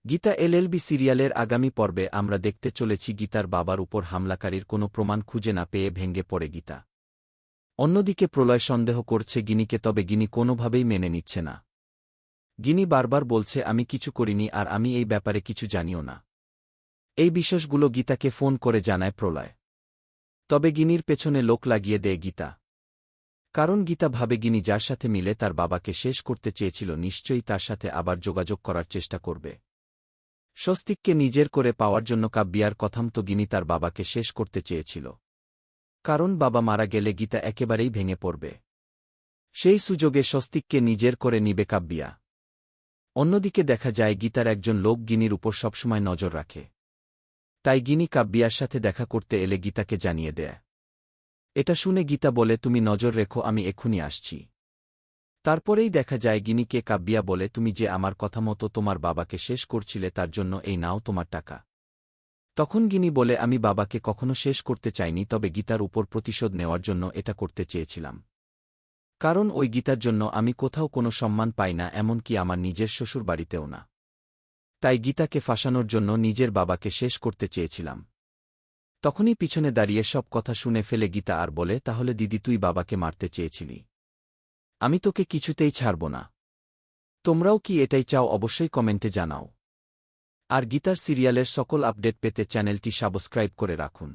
Gita LLB সিরিয়ালের আগামী পর্বে আমরা দেখতে চলেছি গীতার বাবার উপর হামলাকারীর কোনো প্রমাণ খুঁজে না পেয়ে ভেঙে পড়ে গীতা। অন্যদিকে প্রলয় সন্দেহ করছে গিনিকে, তবে গিনি কোনোভাবেই মেনে নিচ্ছে না। গিনি বারবার বলছে আমি কিছু করিনি আর আমি এই ব্যাপারে কিছু জানিও না। এই বিষয়গুলো গীতাকে ফোন করে জানায় প্রলয়। তবে গিনির পেছনে লোক লাগিয়ে দেয় গীতা। কারণ গীতা ভাবে গিনি যার সাথে মিলে তার বাবাকে শেষ করতে চেয়েছিল নিশ্চয়ই তার সাথে আবার যোগাযোগ করার চেষ্টা করবে। স্বস্তিককে নিজের করে পাওয়ার জন্য কাব্যার কথামতো গিনি তার বাবাকে শেষ করতে চেয়েছিল। কারণ বাবা মারা গেলে গীতা একেবারেই ভেঙে পড়বে। সেই সুযোগে স্বস্তিককে নিজের করে নিবে কাব্যা। অন্যদিকে দেখা যায় গীতার একজন লোক গিনির উপর সবসময় নজর রাখে। তাই গিনি কাব্যার সাথে দেখা করতে এলে গীতাকে জানিয়ে দেয়। এটা শুনে গীতা বলে তুমি নজর রেখো, আমি এক্ষুনি আসছি। তারপরেই দেখা যায় গিনিকে কাব্যা বলে তুমি যে আমার কথা মতো তোমার বাবাকে শেষ করছিলে তার জন্য এই নাও তোমার টাকা। তখন গিনি বলে আমি বাবাকে কখনো শেষ করতে চাইনি, তবে গীতার উপর প্রতিশোধ নেওয়ার জন্য এটা করতে চেয়েছিলাম। কারণ ওই গীতার জন্য আমি কোথাও কোনো সম্মান পাই না, এমনকি আমার নিজের শ্বশুর বাড়িতেও না। তাই গীতাকে ফাঁসানোর জন্য নিজের বাবাকে শেষ করতে চেয়েছিলাম। তখনই পিছনে দাঁড়িয়ে সব কথা শুনে ফেলে গীতা আর বলে তাহলে দিদি তুই বাবাকে মারতে চেয়েছিলি, আমি তোকে কিছুতেই ছাড়ব না। তোমরাও কি এটাই চাও? অবশ্যই কমেন্টে জানাও। আর গীতার সিরিয়ালের সকল আপডেট পেতে চ্যানেলটি সাবস্ক্রাইব করে রাখুন।